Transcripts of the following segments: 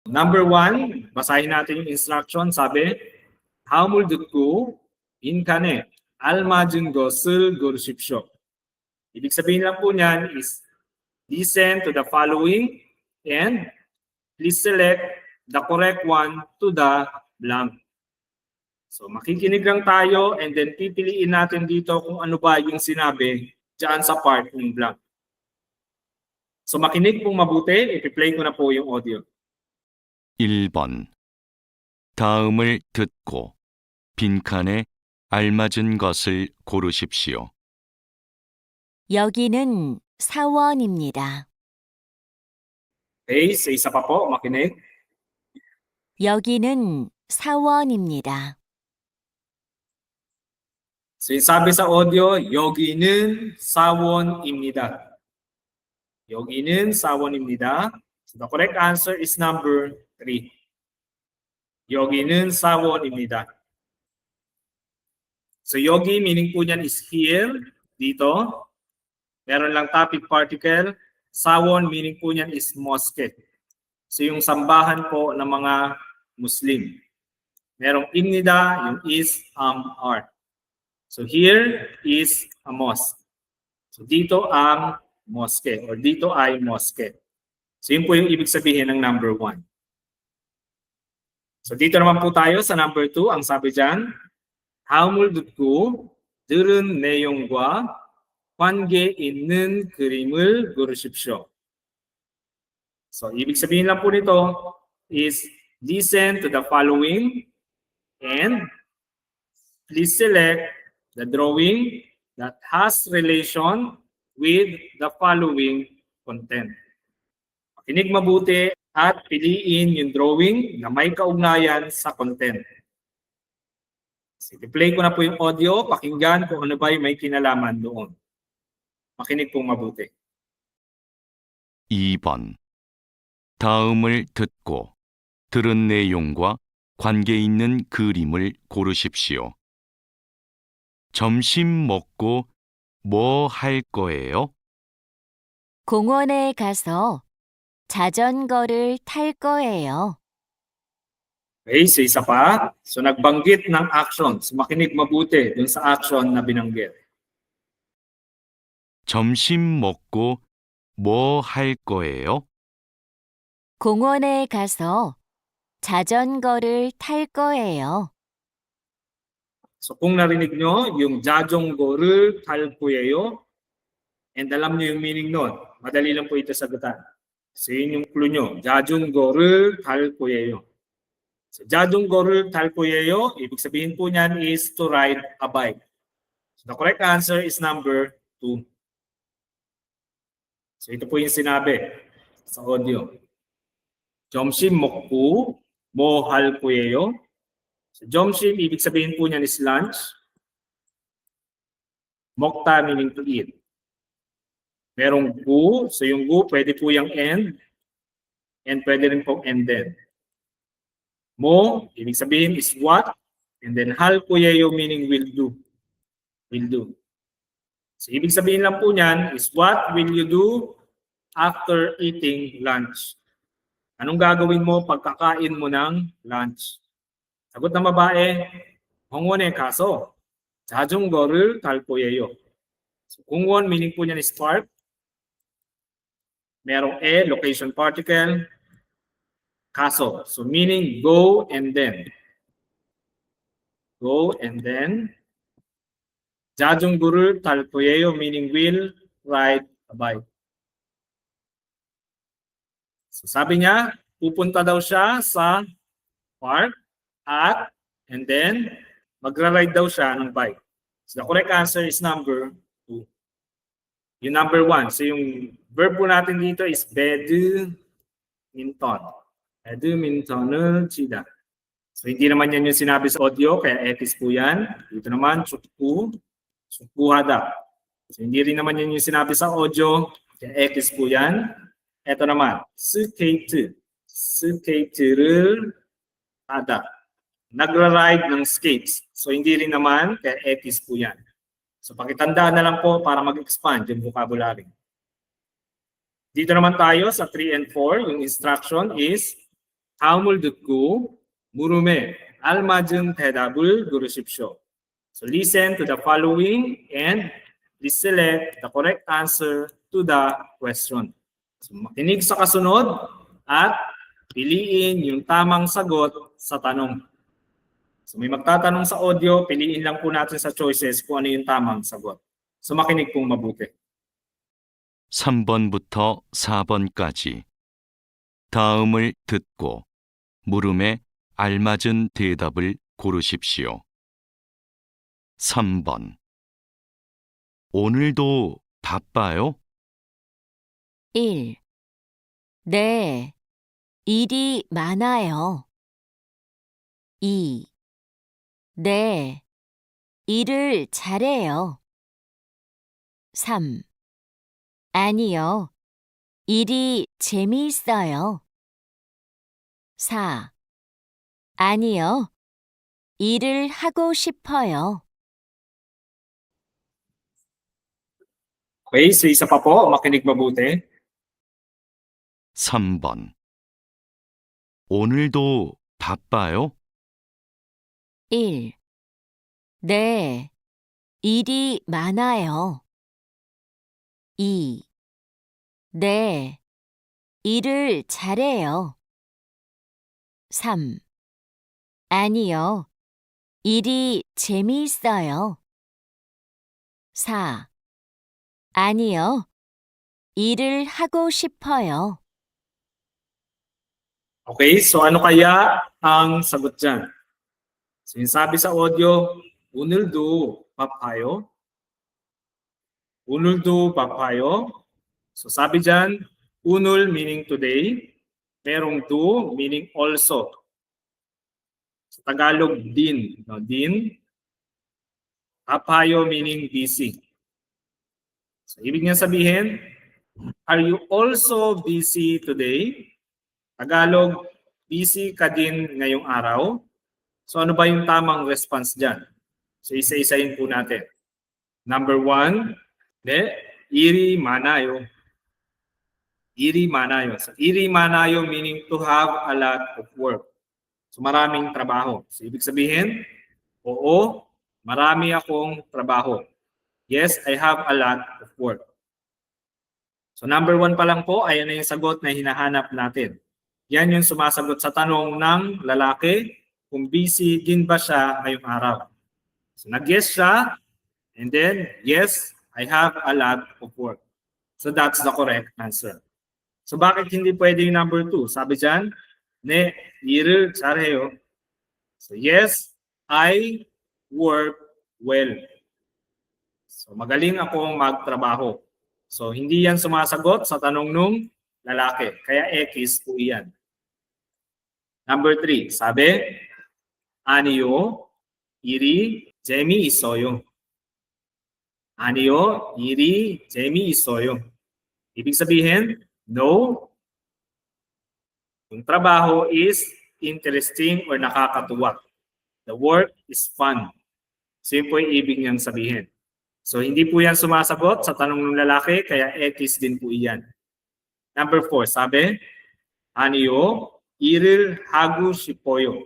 Number 1, basahin natin yung instruction. Sabi, 다음을 듣고 빈칸에 알맞은 것을 고르십시오. Ibig sabihin lang po niyan is listen to the following and please select the correct one to the blank. So makikinig lang tayo and then pipiliin natin dito kung ano ba yung sinabi dyan sa part ng blank. So makinig pong mabuti, ipi-play ko na po yung audio. 1번. 다음을 듣고 빈칸에 알맞은 것을 고르십시오. 여기는 사원입니다. Okay, sa isa pa po, makinig. 여기는 사원입니다. So yung sabi sa audio, 여기는 사원입니다. 여기는 사원입니다. So the correct answer is number 3. 여기는 사원입니다. So yogi meaning po niyan is here, dito. Meron lang topic particle. Sawon meaning po niyan is mosque. So yung sambahan po ng mga Muslim. Merong imnida, yung is, are. So here is a mosque. So dito ang mosque or dito ay mosque. So yun po yung ibig sabihin ng number 1. So dito naman po tayo sa number 2. Ang sabi dyan, 다음을 듣고 들은 내용과 관계 있는 그림을 고르십시오. So ibig sabihin lang po nito is listen to the following and please select the drawing that has relation with the following content. Makinig mabuti at piliin yung drawing na may kaugnayan sa content. So, i-play ko na po yung audio, pakinggan kung ano ba yung may kinalaman doon. Makinig pong mabuti. 2번. 다음을 듣고 들은 내용과 관계 있는 그림을 고르십시오. 점심 먹고 뭐 할 거예요? 공원에 가서 자전거를 탈 거예요. Okay, so isa pa. So nagbanggit ng actions. Makinig mabuti dun sa action na binanggit. 점심 먹고 뭐 할 거예요? 공원에 가서 자전거를 탈 거예요. So kung narinig nyo, yung 자전거를 탈 거예요, and alam nyo yung meaning nun, madali lang po ito sagutan. So yun yung clue nyo, 자전거를 탈 거예요. So 자전거를 탈 거예요, ibig sabihin po niyan is to ride a bike. So the correct answer is number 2. So ito po yung sinabi sa audio. 점심 먹고 뭐 할 거예요? So 점심, ibig sabihin po niyan is lunch. 먹다 meaning to eat. Merong gu, so yung gu pwede po yung end, and pwede rin pong end din. Mo, ibig sabihin is what, and then hal kuyeyo meaning will do. Will do. So ibig sabihin lang po niyan is what will you do after eating lunch? Anong gagawin mo pagkakain mo ng lunch? Sagot ng babae, 공원에 가서 자전거를 탈 거예요. So 공원 meaning po niyan is park. Merong location particle. Kaso. So meaning go and then. Go and then. 자전거를 탈 거예요 meaning will ride a bike. So sabi niya, pupunta daw siya sa park at and then magra-ride daw siya ng bike. So the correct answer is number 2. Yung number 1. So yung verb po natin dito is badminton. Badminton을 치다. So hindi naman yan yung sinabi sa audio, kaya etis po yan. Dito naman, 축구하다. So hindi rin naman yan yung sinabi sa audio, kaya etis po yan. Ito naman, skate를 하다. Nagra-ride ng skates. So hindi rin naman, kaya etis po yan. So pakitandaan na lang po para mag-expand yung vocabulary. Dito naman tayo sa 3 and 4. Yung instruction is 다음을 듣고 물음에 알맞은 대답을 고르십시오. So listen to the following and please select the correct answer to the question. So makinig sa kasunod at piliin yung tamang sagot sa tanong. So may magtatanong sa audio, piliin lang po natin sa choices kung ano yung tamang sagot. So makinig pong mabuti. 3번부터 4번까지 다음을 듣고 물음에 알맞은 대답을 고르십시오. 3번 오늘도 바빠요? 1. 네, 일이 많아요. 2. 네, 일을 잘해요. 3. 아니요, 일이 재미있어요. 4. 아니요, 일을 하고 싶어요. Okay, so isa pa po, makinig mabuti. 3번 오늘도 바빠요? 1. 네, 일이 많아요. 2. 네, 일을 잘해요. 3. 아니요, 일이 재미있어요. 4. 아니요, 일을 하고 싶어요. Okay, so ano kaya ang sagot dyan? So yung sabi sa audio, 오늘도 바빠요? 오늘도 바빠요? So sabi dyan, 오늘 meaning today, merong do meaning also. Sa Tagalog, din. No, din. Bapayo meaning busy. So ibig niya sabihin, are you also busy today? Tagalog, busy ka din ngayong araw? So ano ba yung tamang response dyan? So isa-isahin po natin. Number 1, iri manayo. Iri manayo. So iri manayo meaning to have a lot of work. So maraming trabaho. So ibig sabihin, oo, marami akong trabaho. Yes, I have a lot of work. So number 1 pa lang po, ayan na yung sagot na hinahanap natin. Yan yung sumasagot sa tanong ng lalaki kung busy din ba siya ngayong araw. So nag-yes siya, and then, yes, I have a lot of work. So that's the correct answer. So bakit hindi pwede yung number 2? Sabi dyan, 네, 일을 잘해요. So yes, I work well. So magaling akong magtrabaho. So hindi yan sumasagot sa tanong nung lalaki. Kaya X po yan. Number 3, sabi, 아니요, 일이 재미있어요. 아니요, 일이 재미있어요. Ibig sabihin, no, yung trabaho is interesting or nakakatuwa. The work is fun. So yun po yung ibig niyang sabihin. So hindi po yan sumasagot sa tanong ng lalaki, kaya X din po iyan. Number 4, sabi, 아니요, 일을 하고 싶어요.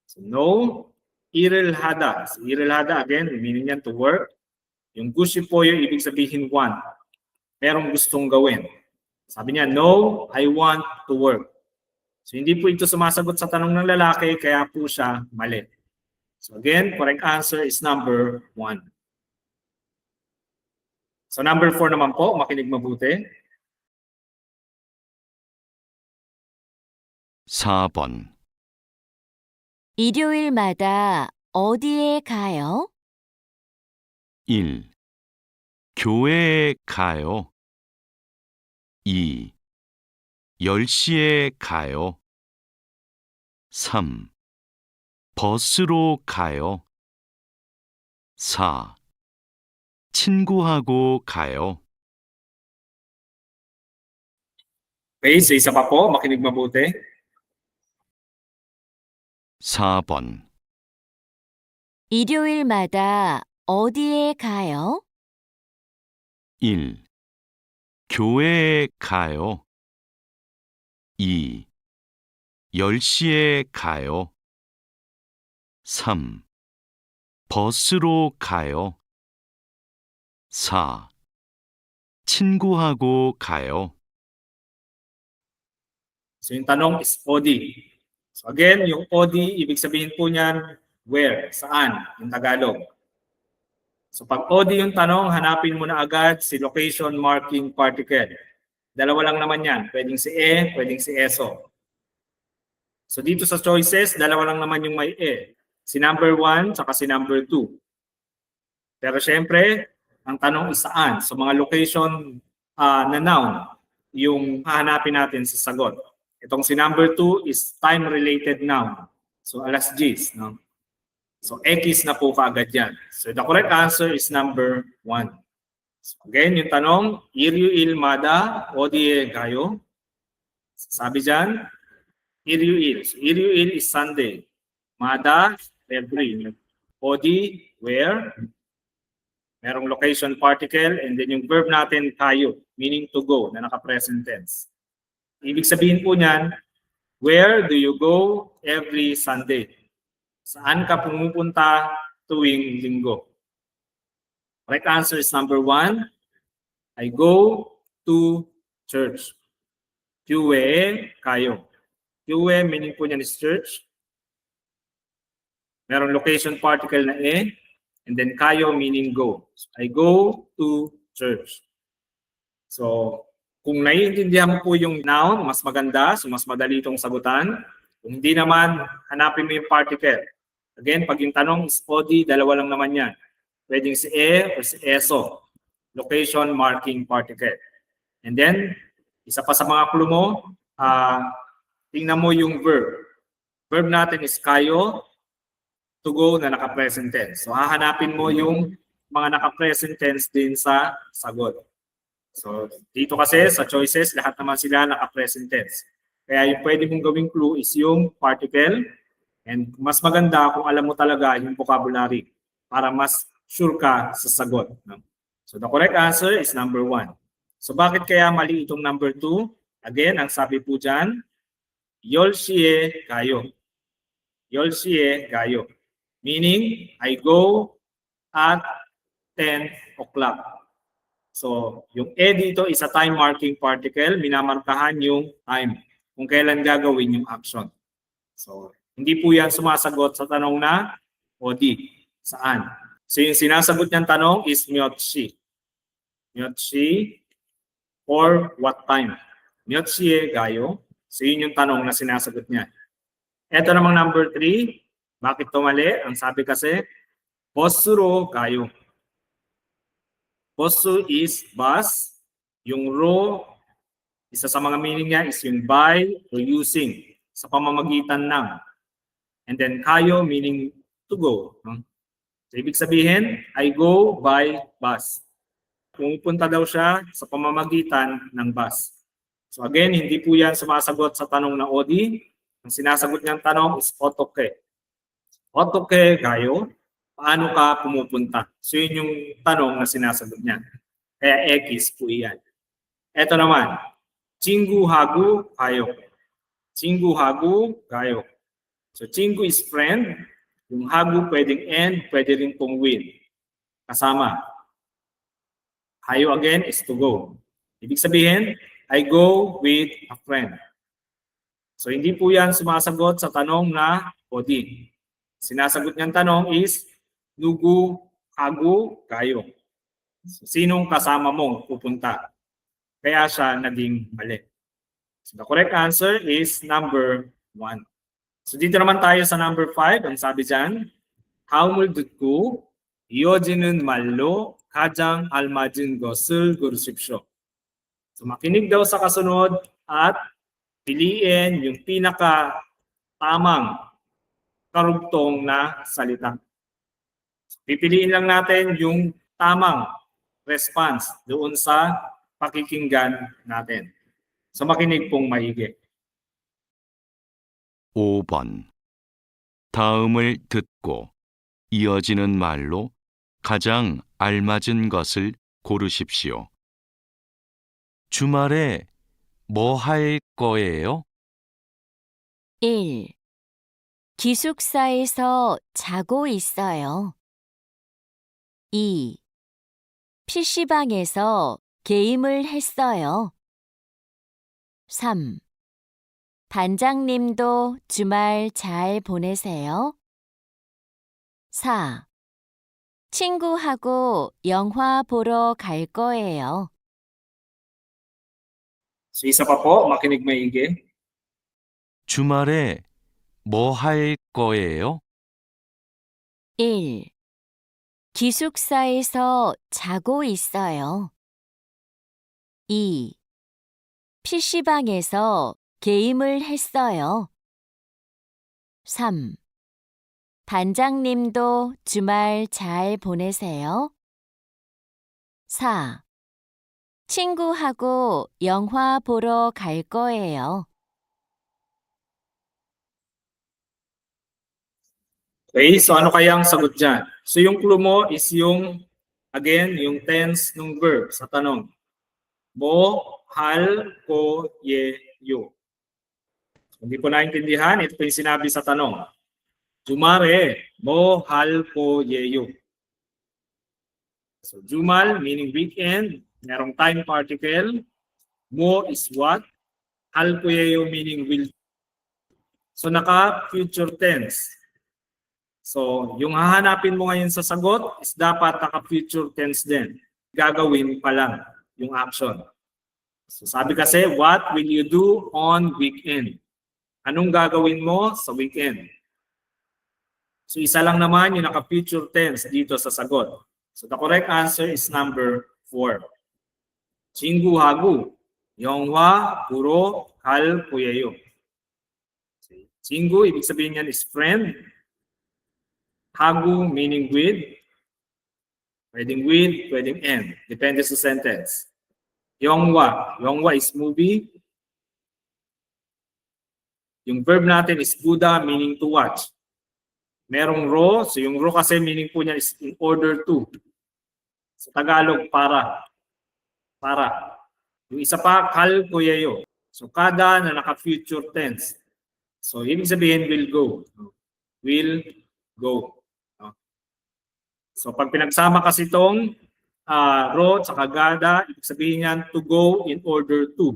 So no, 일을 하다. So 일을 하다, again, meaning yan to work. Yung gusto ibig sabihin want. Merong gustong gawin. Sabi niya, no, I want to work. So hindi po ito sumasagot sa tanong ng lalaki, kaya po siya mali. So again, correct answer is number 1. So number 4 naman po, makinig mabuti. 4번 일요일마다 어디에 가요? 1. 교회에 가요. 2. 10시에 가요. 3. 버스로 가요. 4. 친구하고 가요. Okay, so isa pa po, makinig mabuti. 4번 일요일마다 어디에 가요? 1. 교회에 가요. 2. 10시에 가요. 3. 버스로 가요. 4. 친구하고 가요. So yung tanong is OD. So again, yung OD, ibig sabihin po niyan, where, saan, yung Tagalog. So pag OD yung tanong, hanapin mo na agad si location marking particle. Dalawa lang naman yan. Pwedeng si pwedeng si ESO. So dito sa choices, dalawa lang naman yung may Si number 1 tsaka si number 2. Pero syempre, ang tanong is saan? So mga location na noun, yung hahanapin natin sa sagot. Itong si number 2 is time-related noun. So alas 10, no? So X na po kaagad yan. So the correct answer is number 1. So again, yung tanong, Iryuil Mada Odie Gayo. Sabi dyan, Iryuil. So Iryuil is Sunday. Mada, every. Odi, where? Merong location particle and then yung verb natin kayo, meaning to go, na naka-present tense. Ibig sabihin po niyan, where do you go every Sunday? Saan ka pumupunta tuwing linggo? Correct answer is number 1. I go to church. Kyue kayo. Kyue meaning po niyan is church. Merong location particle na and then kayo meaning go. So, I go to church. So, kung naiintindihan mo po yung noun, mas maganda, so mas madali itong sagutan. Kung hindi naman, hanapin mo yung particle. Again, pag yung tanong is OD, dalawa lang naman yan. Pwedeng si or si ESO. Location marking particle. And then, isa pa sa mga clue mo, tingnan mo yung verb. Verb natin is kayo, to go na naka-present tense. So, hahanapin mo yung mga naka-present tense din sa sagot. So, dito kasi sa choices, lahat naman sila naka-present tense. Kaya yung pwede mong gawing clue is yung particle. And mas maganda kung alam mo talaga yung vocabulary para mas sure ka sa sagot. So, the correct answer is number 1. So, bakit kaya mali itong number 2? Again, ang sabi po dyan, Yolshie kayo. Yolshie kayo. Meaning, I go at 10 o'clock. So, yung dito is a time marking particle. Minamarkahan yung time kung kailan gagawin yung action. So, hindi po yan sumasagot sa tanong na OD. Saan? So, yung sinasagot niyang tanong is myotshi. Myotshi or what time? Myotshi gayo. So, yun yung tanong na sinasagot niya. Ito namang number 3. Bakit ito mali? Ang sabi kasi, bosuro kayo. Bosu is bus. Yung ro, isa sa mga meaning niya is yung by or using sa pamamagitan ng. And then kayo meaning to go. So, ibig sabihin, I go by bus. Pumupunta daw siya sa pamamagitan ng bus. So again, hindi po yan sumasagot sa tanong na OD. Ang sinasagot niyang tanong is otoke. Otoke kayo, paano ka pumupunta? So yun yung tanong na sinasagot niya. Kaya X po yan. Ito naman, chingu hagu kayo. Chingu hagu kayo. So chingu is friend. Yung hagu pwedeng end, pwede rin pong with. Kasama. Hayo again is to go. Ibig sabihin, I go with a friend. So hindi po yan sumasagot sa tanong na OD. Sinasagot niyang tanong is, nugu, hagu, kayo. So, sinong kasama mong pupunta? Kaya siya naging mali. So the correct answer is number 1. So dito naman tayo sa number 5. Ang sabi dyan, 하음을 듣고 이어지는 말로 가장 알맞은 것을 고르십시오. So makinig daw sa kasunod at piliin yung pinaka tamang karugtong na salita. Pipiliin lang natin yung tamang response doon sa pakikinggan natin. So makinig pong maigi. 5번. 다음을 듣고 이어지는 말로 가장 알맞은 것을 고르십시오. 주말에 뭐 할 거예요? 1. 기숙사에서 자고 있어요. 2. PC방에서 게임을 했어요. 3. 반장님도 주말 잘 보내세요. 4. 친구하고 영화 보러 갈 거예요. So isa pa po, makinig maigi. 주말에 뭐 할 거예요? 1. 기숙사에서 자고 있어요. 2. PC방에서 게임을 했어요. 3. 반장님도 주말 잘 보내세요. 4. 친구하고 영화 보러 갈 거예요. Okay, so ano kaya ang sagot dyan? So yung clue mo is yung, again, yung tense ng verb sa tanong. Mo, hal, ko, ye, yo. So, hindi ko naintindihan, ito po yung sinabi sa tanong. Jumare, mo, hal, ko, ye, yo. So jumal, meaning weekend, merong time particle. Mo is what? Hal, ko, ye, yo, meaning will. So naka-future tense. So, yung hahanapin mo ngayon sa sagot is dapat naka-future tense din. Gagawin pa lang yung action. So, sabi kasi, what will you do on weekend? Anong gagawin mo sa weekend? So, isa lang naman yung naka-future tense dito sa sagot. So, the correct answer is number 4. 친구하고 영화 보러 갈 거예요. 친구, ibig sabihin yan is friend. Hagu meaning with, pwedeng and. Depende sa sentence. Yongwa is movie. Yung verb natin is Buddha meaning to watch. Merong ro, so yung ro kasi meaning po niya is in order to. Sa Tagalog, para. Yung isa pa, kal kuyeyo. So kada na naka-future tense. So ibig sabihin will go. Will go. So pag pinagsama kasi itong ro at gada, ibig sabihin yan to go in order to.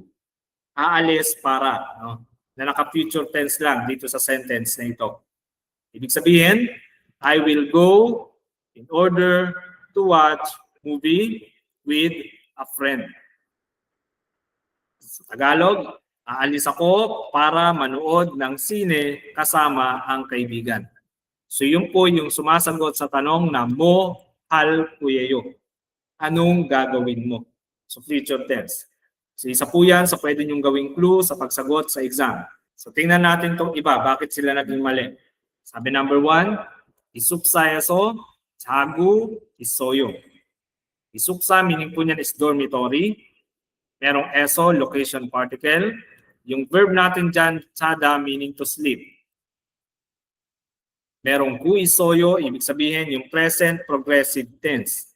Aalis para. No? Na naka-future tense lang dito sa sentence na ito. Ibig sabihin, I will go in order to watch movie with a friend. Sa Tagalog, aalis ako para manood ng sine kasama ang kaibigan. So yun po yung sumasagot sa tanong na mo, hal, kuyeyo. Anong gagawin mo? So future tense. So isa po yan sa pwede nyong gawing clue sa pagsagot sa exam. So tingnan natin tong iba. Bakit sila naging mali? Sabi number 1, isuksayaso, jagu, isoyo. Isuksa, meaning po niyan is dormitory. Merong eso, location particle. Yung verb natin dyan, tsada, meaning to sleep. Merong kuisoyo, ibig sabihin yung present progressive tense.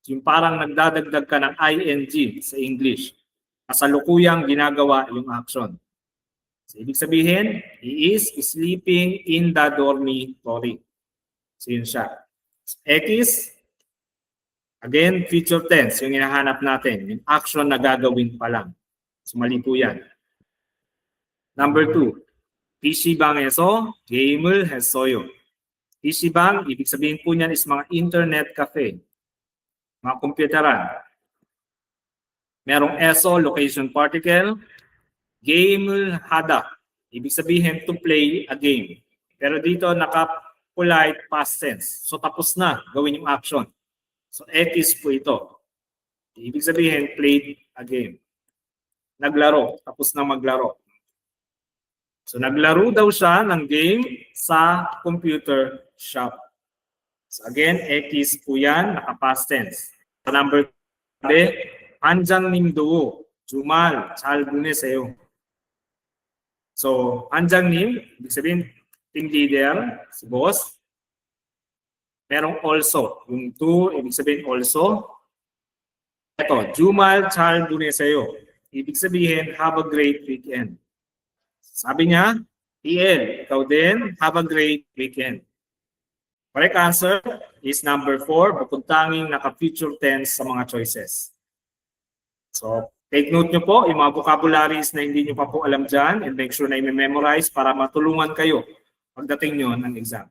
Yung parang nagdadagdag ka ng ing sa English. Kasalukuyang ginagawa yung action. So, ibig sabihin, he is sleeping in the dormitory. So yun siya. X, again, future tense, yung hinahanap natin. Yung action na gagawin pa lang. So mali po yan. Number 2. PC방에서 게임을 했어요. PC방, ibig sabihin po niyan is mga internet cafe. Mga computeran. Merong eso, location particle. Game hada. Ibig sabihin to play a game. Pero dito naka-polite past tense. So tapos na gawin yung action. So X po ito. Ibig sabihin played a game. Naglaro. Tapos na maglaro. So naglaro daw siya ng game sa computer shop. So again, X po yan, naka-past tense. So number 3, 반장님도 주말 잘 보내세요. So 반장님, ibig sabihin team leader, si boss. Merong also, yung to, ibig sabihin also. Ito, 주말 잘 보내세요. Ibig sabihin, have a great weekend. Sabi niya, TL, ikaw din. Have a great weekend. Correct answer is number 4, bukuntanging naka-future tense sa mga choices. So, take note nyo po yung mga vocabularies na hindi nyo pa po alam dyan and make sure na i-memorize para matulungan kayo pagdating nyo ng exam.